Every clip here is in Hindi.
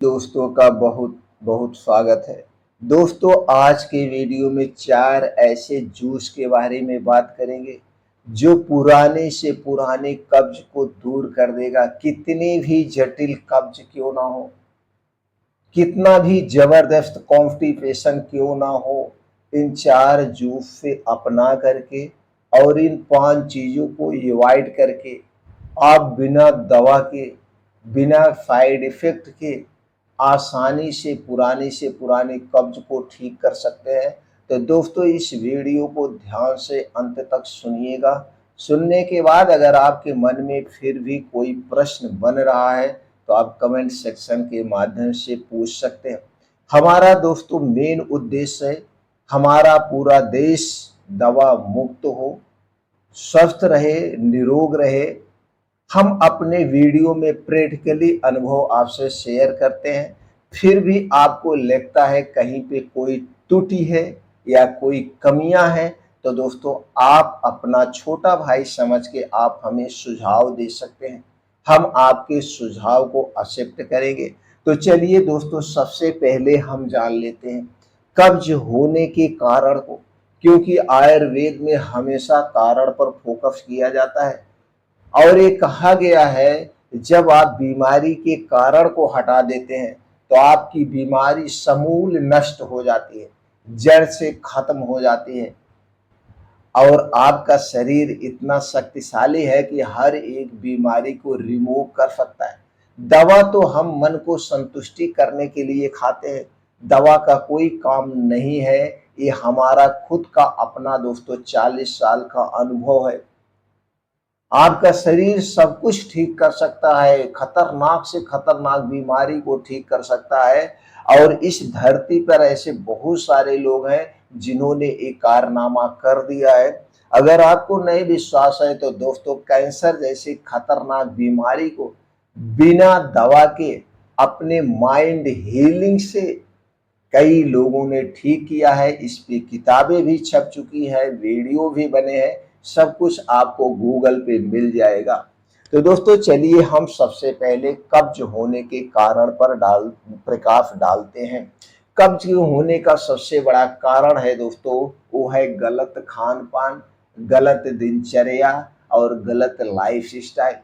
दोस्तों का बहुत बहुत स्वागत है। दोस्तों, आज के वीडियो में 4 ऐसे जूस के बारे में बात करेंगे जो पुराने से पुराने कब्ज को दूर कर देगा। कितनी भी जटिल कब्ज क्यों ना हो, कितना भी जबरदस्त कॉन्स्टिपेशन क्यों ना हो, इन 4 जूस से अपना करके और इन 5 चीज़ों को अवॉइड करके आप बिना दवा के, बिना साइड इफ़ेक्ट के आसानी से पुराने कब्ज को ठीक कर सकते हैं। तो दोस्तों, इस वीडियो को ध्यान से अंत तक सुनिएगा। सुनने के बाद अगर आपके मन में फिर भी कोई प्रश्न बन रहा है तो आप कमेंट सेक्शन के माध्यम से पूछ सकते हैं। हमारा दोस्तों मेन उद्देश्य है हमारा पूरा देश दवा मुक्त हो, स्वस्थ रहे, निरोग रहे। हम अपने वीडियो में प्रैक्टिकली अनुभव आपसे शेयर करते हैं। फिर भी आपको लगता है कहीं पे कोई त्रुटि है या कोई कमियां हैं, तो दोस्तों आप अपना छोटा भाई समझ के आप हमें सुझाव दे सकते हैं। हम आपके सुझाव को एक्सेप्ट करेंगे। तो चलिए दोस्तों, सबसे पहले हम जान लेते हैं कब्ज होने के कारण को, क्योंकि आयुर्वेद में हमेशा कारण पर फोकस किया जाता है। और ये कहा गया है जब आप बीमारी के कारण को हटा देते हैं तो आपकी बीमारी समूल नष्ट हो जाती है, जड़ से खत्म हो जाती है। और आपका शरीर इतना शक्तिशाली है कि हर एक बीमारी को रिमूव कर सकता है। दवा तो हम मन को संतुष्टि करने के लिए खाते हैं, दवा का कोई काम नहीं है। ये हमारा खुद का अपना दोस्तों 40 साल का अनुभव है। आपका शरीर सब कुछ ठीक कर सकता है, खतरनाक से खतरनाक बीमारी को ठीक कर सकता है। और इस धरती पर ऐसे बहुत सारे लोग हैं जिन्होंने एक कारनामा कर दिया है। अगर आपको नहीं विश्वास है तो दोस्तों, कैंसर जैसी खतरनाक बीमारी को बिना दवा के अपने माइंड हीलिंग से कई लोगों ने ठीक किया है। इस पे किताबें भी छप चुकी है, वीडियो भी बने हैं, सब कुछ आपको गूगल पे मिल जाएगा। तो दोस्तों चलिए हम सबसे पहले कब्ज होने के कारण पर प्रकाश डालते हैं। कब्ज होने का सबसे बड़ा कारण है दोस्तों, वो है गलत खान पान, गलत दिनचर्या और गलत लाइफ स्टाइल।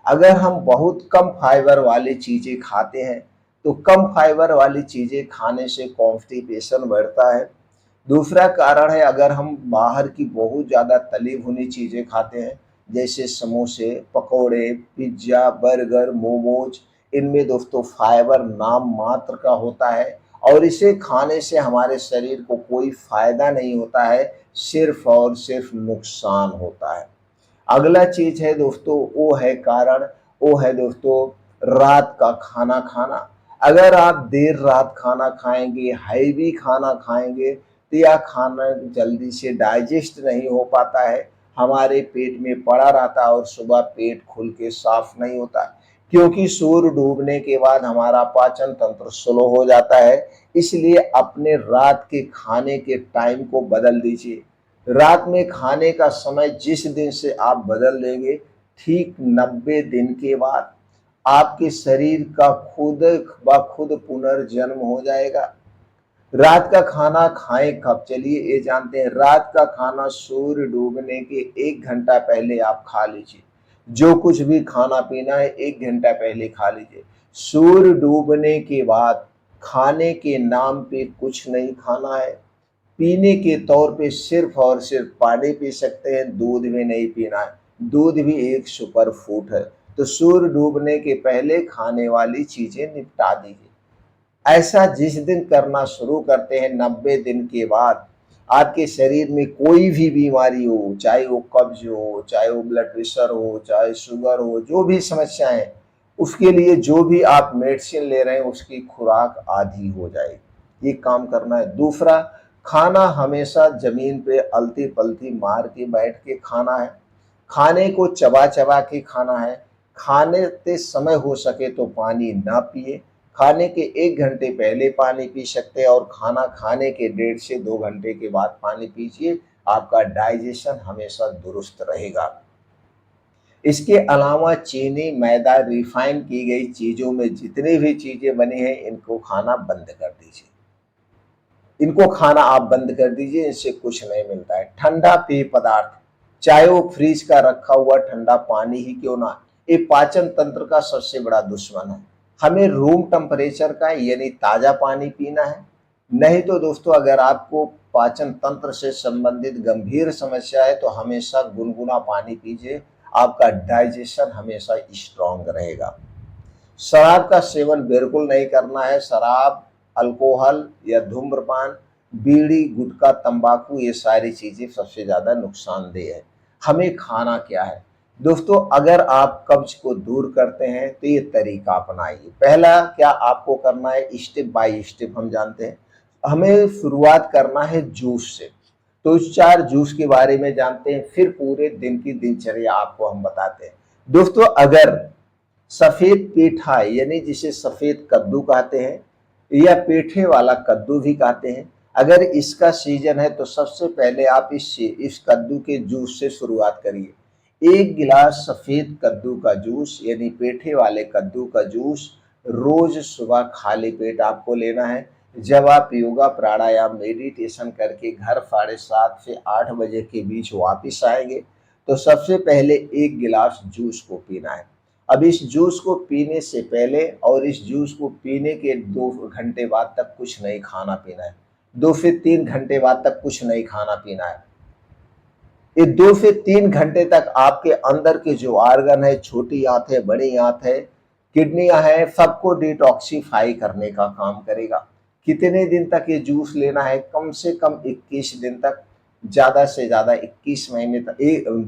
अगर हम बहुत कम फाइबर वाली चीजें खाते हैं तो कम फाइबर वाली चीजें खाने से कॉन्स्टिपेशन बढ़ता है। दूसरा कारण है अगर हम बाहर की बहुत ज़्यादा तली भुनी चीज़ें खाते हैं, जैसे समोसे, पकोड़े, पिज्ज़ा, बर्गर, मोमोज, इनमें दोस्तों फाइबर नाम मात्र का होता है और इसे खाने से हमारे शरीर को कोई फायदा नहीं होता है, सिर्फ और सिर्फ नुकसान होता है। अगला चीज है दोस्तों, वो है कारण, वो है दोस्तों रात का खाना खाना। अगर आप देर रात खाना खाएंगे, हैवी खाना खाएंगे तो यह खाना जल्दी से डाइजेस्ट नहीं हो पाता है, हमारे पेट में पड़ा रहता है और सुबह पेट खुल के साफ नहीं होता, क्योंकि सूर्य डूबने के बाद हमारा पाचन तंत्र स्लो हो जाता है। इसलिए अपने रात के खाने के टाइम को बदल दीजिए। रात में खाने का समय जिस दिन से आप बदल देंगे, ठीक 90 दिन के बाद आपके शरीर का खुद ब खुद पुनर्जन्म हो जाएगा। रात का खाना खाएं कब? चलिए ये जानते हैं। रात का खाना सूर्य डूबने के 1 घंटा पहले आप खा लीजिए। जो कुछ भी खाना पीना है 1 घंटा पहले खा लीजिए। सूर्य डूबने के बाद खाने के नाम पे कुछ नहीं खाना है। पीने के तौर पे सिर्फ और सिर्फ पानी पी सकते हैं, दूध भी नहीं पीना है। दूध भी एक सुपर फूड है। तो सूर्य डूबने के पहले खाने वाली चीजें निपटा दीजिए। ऐसा जिस दिन करना शुरू करते हैं, 90 दिन के बाद आपके शरीर में कोई भी बीमारी हो, चाहे वो कब्ज हो, चाहे वो ब्लड प्रेशर हो, चाहे शुगर हो, जो भी समस्याएं, उसके लिए जो भी आप मेडिसिन ले रहे हैं उसकी खुराक आधी हो जाएगी। ये काम करना है। दूसरा, खाना हमेशा जमीन पे अलती पलती मार के बैठ के खाना है। खाने को चबा चबा के खाना है। खाने के समय हो सके तो पानी ना पिए। खाने के 1 घंटे पहले पानी पी सकते हैं और खाना खाने के 1.5 से 2 घंटे के बाद पानी पीजिए। आपका डाइजेशन हमेशा दुरुस्त रहेगा। इसके अलावा चीनी, मैदा, रिफाइन की गई चीज़ों में जितनी भी चीज़ें बनी हैं, इनको खाना बंद कर दीजिए। इनको खाना आप बंद कर दीजिए, इससे कुछ नहीं मिलता है। ठंडा पेय पदार्थ, चाहे वो फ्रिज का रखा हुआ ठंडा पानी ही क्यों ना, ये पाचन तंत्र का सबसे बड़ा दुश्मन है। हमें रूम टेम्परेचर का यानी ताज़ा पानी पीना है। नहीं तो दोस्तों, अगर आपको पाचन तंत्र से संबंधित गंभीर समस्या है तो हमेशा गुनगुना पानी पीजिए, आपका डाइजेशन हमेशा स्ट्रांग रहेगा। शराब का सेवन बिल्कुल नहीं करना है। शराब, अल्कोहल या धूम्रपान, बीड़ी, गुटखा, तंबाकू, ये सारी चीज़ें सबसे ज़्यादा नुकसानदेह है। हमें खाना क्या है? दोस्तों, अगर आप कब्ज को दूर करते हैं तो ये तरीका अपनाइए। पहला क्या आपको करना है, स्टेप बाय स्टेप हम जानते हैं। हमें शुरुआत करना है जूस से। तो इस 4 जूस के बारे में जानते हैं, फिर पूरे दिन की दिनचर्या आपको हम बताते हैं। दोस्तों, अगर सफेद पेठा यानी जिसे सफेद कद्दू कहते हैं या पेठे वाला कद्दू भी कहते हैं, अगर इसका सीजन है तो सबसे पहले आप इस कद्दू के जूस से शुरुआत करिए। 1 गिलास सफेद कद्दू का जूस यानी पेठे वाले कद्दू का जूस रोज सुबह खाली पेट आपको लेना है। जब आप योगा, प्राणायाम, मेडिटेशन करके घर 7:30 से 8 बजे के बीच वापिस आएंगे तो सबसे पहले 1 गिलास जूस को पीना है। अब इस जूस को पीने से पहले और इस जूस को पीने के 2 घंटे बाद तक कुछ नहीं खाना पीना है। 2 से 3 घंटे बाद तक कुछ नहीं खाना पीना है। ये 2 से 3 घंटे तक आपके अंदर के जो ऑर्गन है, छोटी आंत है, बड़ी आंत है, किडनियां हैं, सबको डिटॉक्सिफाई करने का काम करेगा। कितने दिन तक ये जूस लेना है? कम से कम 21 दिन तक, ज़्यादा से ज़्यादा 21 महीने तक।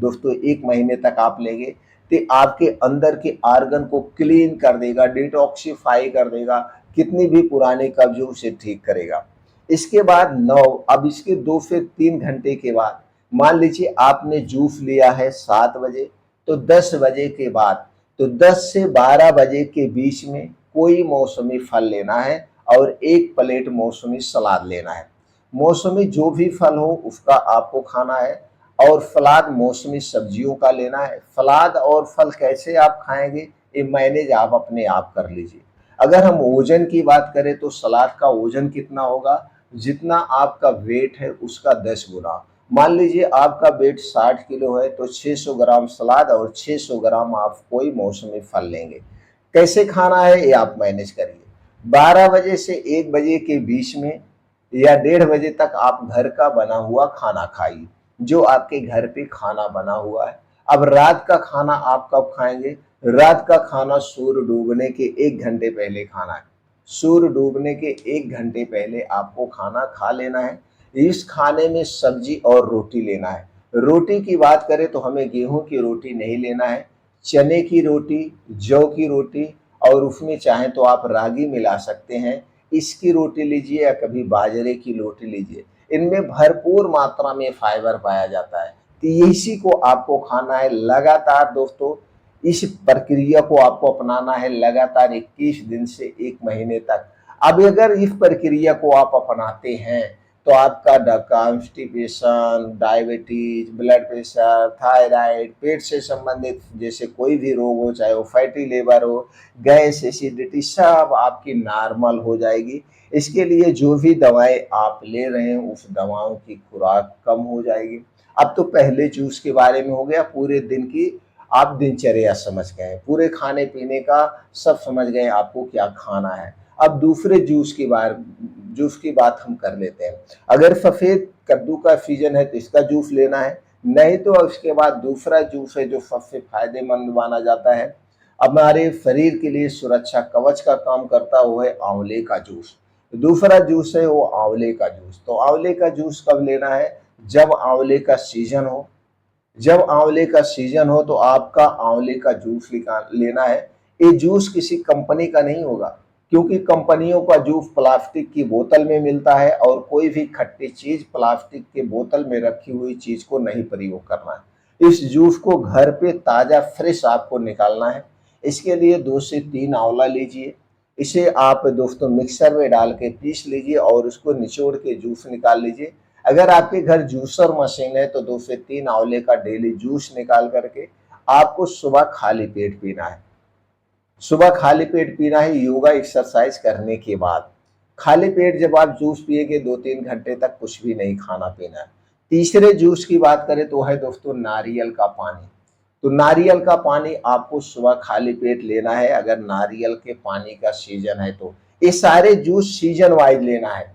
दोस्तों, 1 महीने तक आप लेंगे तो आपके अंदर के ऑर्गन को क्लीन कर देगा, डिटॉक्सिफाई कर देगा, कितनी भी पुरानी कब्ज हो उसे ठीक करेगा। इसके बाद 9 अब इसके 2 से 3 घंटे के बाद मान लीजिए आपने जूस लिया है 7 बजे, तो 10 बजे के बाद, तो 10 से 12 बजे के बीच में कोई मौसमी फल लेना है और 1 प्लेट मौसमी सलाद लेना है। मौसमी जो भी फल हो उसका आपको खाना है और सलाद मौसमी सब्जियों का लेना है। सलाद और फल कैसे आप खाएंगे, ये मैनेज आप अपने आप कर लीजिए। अगर हम ओजन की बात करें तो सलाद का ओजन कितना होगा, जितना आपका वेट है उसका 10 गुना। मान लीजिए आपका वेट 60 किलो है तो 600 ग्राम सलाद और 600 ग्राम आप कोई मौसमी फल लेंगे। कैसे खाना है ये आप मैनेज करिए। 12 बजे से 1 बजे के बीच में या 1:30 बजे तक आप घर का बना हुआ खाना खाइए, जो आपके घर पे खाना बना हुआ है। अब रात का खाना आप कब खाएंगे? रात का खाना सूर्य डूबने के 1 घंटे पहले खाना है। सूर्य डूबने के 1 घंटे पहले आपको खाना खा लेना है। इस खाने में सब्जी और रोटी लेना है। रोटी की बात करें तो हमें गेहूं की रोटी नहीं लेना है, चने की रोटी, जौ की रोटी और उसमें चाहें तो आप रागी मिला सकते हैं। इसकी रोटी लीजिए या कभी बाजरे की रोटी लीजिए, इनमें भरपूर मात्रा में फाइबर पाया जाता है। तो इसी को आपको खाना है लगातार। दोस्तों, इस प्रक्रिया को आपको अपनाना है लगातार 21 दिन से 1 महीने तक। अब अगर इस प्रक्रिया को आप अपनाते हैं तो आपका constipation, diabetes, blood pressure, thyroid, पेट से संबंधित जैसे कोई भी रोग हो, चाहे वो फैटी लिवर हो, गैस, एसिडिटी, सब आपकी नॉर्मल हो जाएगी। इसके लिए जो भी दवाएं आप ले रहे हैं उस दवाओं की खुराक कम हो जाएगी। अब तो पहले जूस के बारे में हो गया, पूरे दिन की आप दिनचर्या समझ गए, पूरे खाने पीने का सब समझ गए आपको क्या खाना है। अब दूसरे जूस की बात हम कर लेते हैं। अगर सफेद कद्दू का सीजन है तो इसका जूस लेना है। नहीं तो उसके बाद दूसरा जूस है जो सबसे फायदेमंद माना जाता है, हमारे शरीर के लिए सुरक्षा कवच का काम करता है, वो है आंवले का जूस। दूसरा जूस है वो आंवले का जूस। तो आंवले का जूस कब लेना है? जब आंवले का सीजन हो। जब आंवले का सीजन हो तो आपका आंवले का जूस लेना है। ये जूस किसी कंपनी का नहीं होगा, क्योंकि कंपनियों का जूस प्लास्टिक की बोतल में मिलता है और कोई भी खट्टी चीज प्लास्टिक के बोतल में रखी हुई चीज को नहीं प्रयोग करना है। इस जूस को घर पे ताजा फ्रेश आपको निकालना है। इसके लिए 2 से 3 आंवला लीजिए। इसे आप दोस्तों मिक्सर में डाल के पीस लीजिए और उसको निचोड़ के जूस निकाल लीजिए। अगर आपके घर जूसर मशीन है तो 2 से 3 आंवले का डेली जूस निकाल करके आपको सुबह खाली पेट पीना है। सुबह खाली पेट पीना है योगा एक्सरसाइज करने के बाद। खाली पेट जब आप जूस पिएंगे 2-3 घंटे तक कुछ भी नहीं खाना पीना है। तीसरे जूस की बात करें तो है दोस्तों नारियल का पानी। तो नारियल का पानी आपको सुबह खाली पेट लेना है अगर नारियल के पानी का सीजन है तो। ये सारे जूस सीजन वाइज लेना है।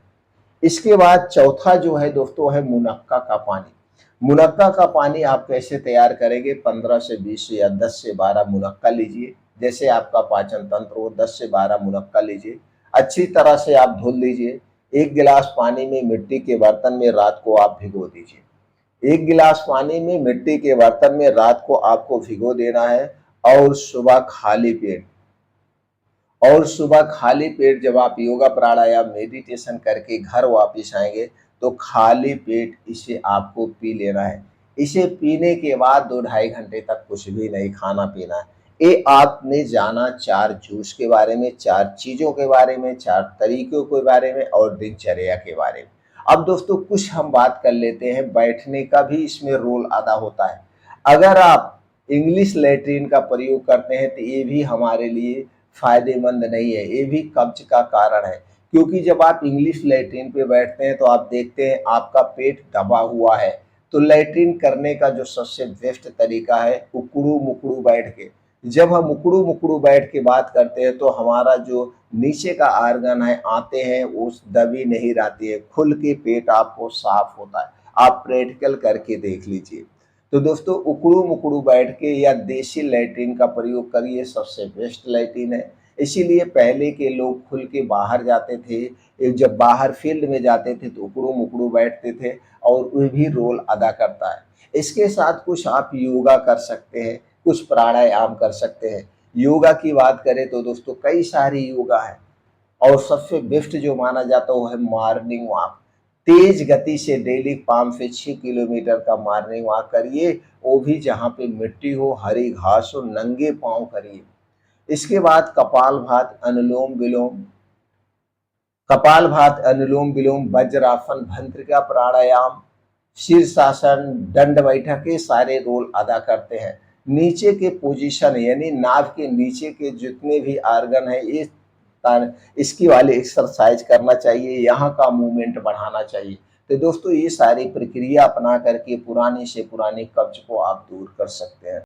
इसके बाद चौथा जो है दोस्तों है मुनक्का का पानी। मुनक्का का पानी आप कैसे तैयार करेंगे? 15 से 20 या 10 से 12 मुनक्का लीजिए। जैसे आपका पाचन तंत्र हो 10 से 12 मुनक्का लीजिए। अच्छी तरह से आप धुल लीजिए। 1 गिलास पानी में मिट्टी के बर्तन में रात को आप भिगो दीजिए। 1 गिलास पानी में मिट्टी के बर्तन में रात को आपको भिगो देना है और सुबह खाली पेट जब आप योगा प्राणायाम मेडिटेशन करके घर वापस आएंगे तो खाली पेट इसे आपको पी लेना है। इसे पीने के बाद 2-2.5 घंटे तक कुछ भी नहीं खाना पीना है। ये आपने जाना 4 जूस के बारे में, 4 चीजों के बारे में, 4 तरीकों के बारे में और दिनचर्या के बारे में। अब दोस्तों कुछ हम बात कर लेते हैं, बैठने का भी इसमें रोल अदा होता है। अगर आप इंग्लिश लैट्रिन का प्रयोग करते हैं तो ये भी हमारे लिए फायदेमंद नहीं है, ये भी कब्ज का कारण है। क्योंकि जब आप इंग्लिश लैट्रिन पे बैठते हैं तो आप देखते हैं आपका पेट दबा हुआ है। तो लैट्रिन करने का जो सबसे बेस्ट तरीका है उकड़ू मुकड़ू बैठ के। जब हम उकड़ू मुकड़ू बैठ के बात करते हैं तो हमारा जो नीचे का आर्गन है आते हैं वो दबी नहीं रहती है, खुल के पेट आपको साफ होता है। आप प्रैक्टिकल करके देख लीजिए। तो दोस्तों उकड़ू मुकड़ू बैठ के या देसी लैट्रिन का प्रयोग करिए, सबसे बेस्ट लैट्रिन है। इसीलिए पहले के लोग खुल के बाहर जाते थे, जब बाहर फील्ड में जाते थे तो उकड़ू मुकड़ू बैठते थे और वह भी रोल अदा करता है। इसके साथ कुछ आप योगा कर सकते हैं, कुछ प्राणायाम कर सकते हैं। योगा की बात करें तो दोस्तों कई सारी योगा है और सबसे बेस्ट जो माना जाता है वो है मॉर्निंग वॉक। तेज गति से डेली 5 से 6 किलोमीटर का मॉर्निंग वॉक करिए, वो भी जहाँ पे मिट्टी हो, हरी घास हो, नंगे पाँव करिए। इसके बाद कपाल भात अनुलोम विलोम वज्रासन भंत्रिका प्राणायाम शीर्षासन दंड बैठक के सारे रोल अदा करते हैं। नीचे के पोजीशन यानी नाभ के नीचे के जितने भी आर्गन है ये इसकी वाली एक्सरसाइज करना चाहिए, यहाँ का मूवमेंट बढ़ाना चाहिए। तो दोस्तों ये सारी प्रक्रिया अपना करके पुराने से पुराने कब्ज को आप दूर कर सकते हैं।